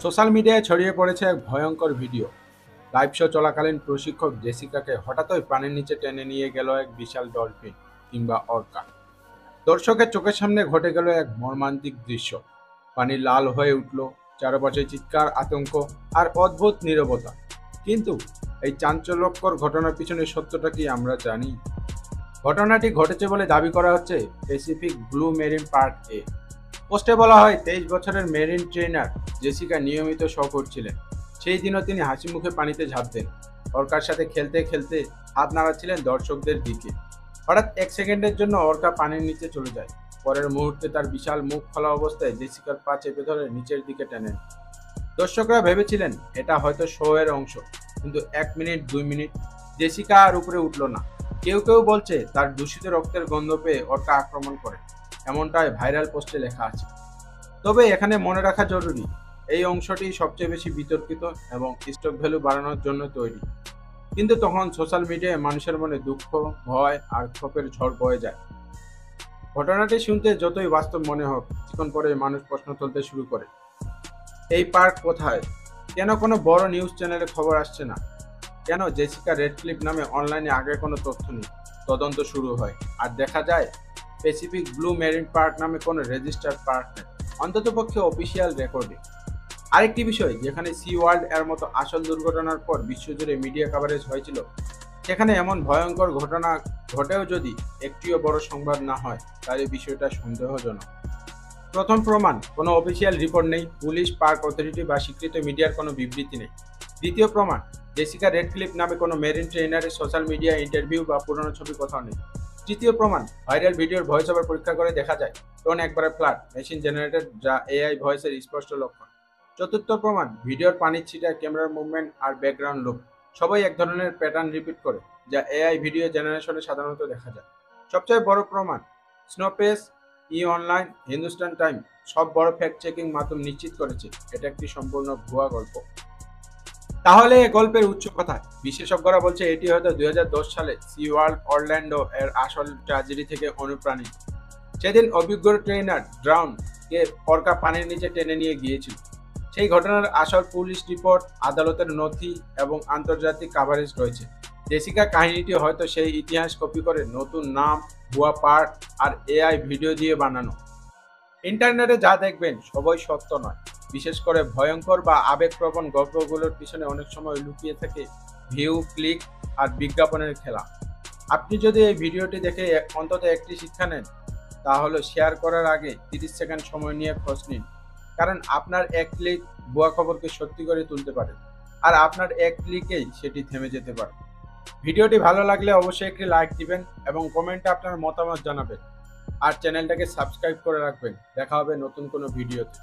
Social মিডিয়ায় ছড়িয়ে পড়েছে এক ভয়ঙ্কর ভিডিও। লাইভ শো চলাকালীন প্রশিক্ষক জেসিকাকে হঠাৎই পানির নিচে টেনে নিয়ে গেল এক বিশাল ডলফিন কিংবা অর্কা। দর্শকের চোখের সামনে ঘটে গেল এক মর্মান্তিক দৃশ্য। পানি লাল হয়ে উঠল, চারপাশে চিৎকার, আতঙ্ক আর অদ্ভুত নীরবতা। কিন্তু এই চাঞ্চল্যকর ঘটনার পিছনে সত্যটা কি আমরা জানি? ঘটনাটি ঘটেছে বলে দাবি করা হচ্ছে প্যাসিফিক ব্লু মেরিন পার্ক এ। পোস্টে বলা হয় 23 বছরের মেরিন ট্রেনার জেসিকা নিয়মিত শো করছিলেন। সেই দিনও তিনি হাসি মুখে পানিতে ঝাঁপ দেন। অর্কার সাথে খেলতে খেলতে হাত নাড়াচ্ছিলেন দর্শকদের দিকে। হঠাৎ 1 সেকেন্ডের জন্য অর্কা পানির নিচে চলে যায়। পরের মুহূর্তে তার বিশাল মুখ খোলা অবস্থায় জেসিকার পা চেপে ধরে নিচের দিকে টেনেন। দর্শকরা ভেবেছিলেন এটা হয়তো শো এর অংশ, কিন্তু 1 মিনিট 2 মিনিট জেসিকা আর উপরে উঠল না। কেউ কেউ বলছে তার দূষিত রক্তের গন্ধ পেয়ে অর্কা আক্রমণ করে, এমনটাই ভাইরাল পোস্টে লেখা আছে। তবে এখানে মনে রাখা জরুরি, এই অংশটি সবচেয়ে বেশি বিতর্কিত এবং স্টক ভ্যালু বাড়ানোর জন্য তৈরি। কিন্তু তখন সোশ্যাল মিডিয়ায় মানুষের মনে দুঃখ, ভয় আর ক্ষোভের ঝড় বয়ে যায়। ঘটনাটি শুনতে যতই বাস্তব মনে হোক, কিছুক্ষণ পরে মানুষ প্রশ্ন তুলতে শুরু করে, এই পার্ক কোথায়? কেন কোনো বড় নিউজ চ্যানেলে খবর আসছে না? কেন জেসিকা রেডক্লিফ নামে অনলাইনে আগে কোনো তথ্য নেই? তদন্ত শুরু হয় আর দেখা যায় প্যাসিফিক ব্লু মেরিন পার্ক নামে কোনো রেজিস্টার্ড পার্ক নেই, অন্ততপক্ষে অফিসিয়াল রেকর্ডে। আরেকটি বিষয়, যেখানে সি ওয়ার্ল্ড এর মতো আসল দুর্ঘটনার পর বিশ্বজুড়ে মিডিয়া কভারেজ হয়েছিল, সেখানে এমন ভয়ঙ্কর ঘটনা ঘটেও যদি একটিও বড় সংবাদ না হয়, তাহলে বিষয়টা সন্দেহজনক। প্রথম প্রমাণ, কোনো অফিসিয়াল রিপোর্ট নেই, পুলিশ, পার্ক অথরিটি বা স্বীকৃত মিডিয়ার কোনো বিবৃতি নেই। দ্বিতীয় প্রমাণ, জেসিকা রেডক্লিফ নামে কোনো মেরিন ট্রেনারের সোশ্যাল মিডিয়া ইন্টারভিউ বা পুরনো ছবি কোথাও নেই। তৃতীয় প্রমাণ, ভাইরাল ভিডিওর ভয়েস ওভার পরীক্ষা করে দেখা যায় টোন একবারে ফ্ল্যাট, মেশিন জেনারেটেড, যা এআই ভয়েসের স্পষ্ট লক্ষণ। চতুর্থ প্রমাণ, ভিডিওর পানির ছিটা, ক্যামেরার মুভমেন্ট আর ব্যাকগ্রাউন্ড লুক সবাই এক ধরনের প্যাটার্ন রিপিট করে, যা এআই ভিডিও জেনারেশনে সাধারণত দেখা যায়। সবচেয়ে বড় প্রমাণ, স্নোপেস, ই অনলাইন, হিন্দুস্তান টাইম সব বড় ফ্যাক্ট চেকিং মাধ্যম নিশ্চিত করেছে এটা একটি সম্পূর্ণ ভুয়া গল্প। তাহলে এ গল্পের উৎস কথায়? বিশেষজ্ঞরা বলছে এটি হয়তো 2010 সালে সি ওয়ার্ল্ড অরল্যান্ডো এর আসল ট্র্যাজেডি থেকে অনুপ্রাণিত। সেদিন অভিজ্ঞ ট্রেনার ড্রাউন কে অর্কা পানির নিচে টেনে নিয়ে গিয়েছিল। সেই ঘটনার আসল পুলিশ রিপোর্ট, আদালতের নথি এবং আন্তর্জাতিক কাভারেজ রয়েছে। জেসিকা কাহিনীটি হয়তো সেই ইতিহাস কপি করে নতুন নাম, ভুয়া পার্ট আর এআই ভিডিও দিয়ে বানানো। ইন্টারনেটে যা দেখবেন সবই সত্য নয়। বিশেষ করে ভয়ঙ্কর বা আবেগপ্রবণ গল্পগুলোর পিছনে অনেক সময় লুকিয়ে থাকে ভিউ, ক্লিক আর বিজ্ঞাপনের খেলা। আপনি যদি এই ভিডিওটি দেখে অন্তত একটি শিক্ষা নেন, তাহলে শেয়ার করার আগে 30 সেকেন্ড সময় নিয়ে খোঁজ নিন। কারণ আপনার এক ক্লিক ভুয়া খবরকে সত্যি করে তুলতে পারে, আর আপনার এক ক্লিকেই সেটি থেমে যেতে পারে। ভিডিওটি ভালো লাগলে অবশ্যই একটি লাইক দিবেন এবং কমেন্টে আপনার মতামত জানাবেন। আর চ্যানেলটাকে সাবস্ক্রাইব করে রাখবেন। দেখা হবে নতুন কোনো ভিডিওতে।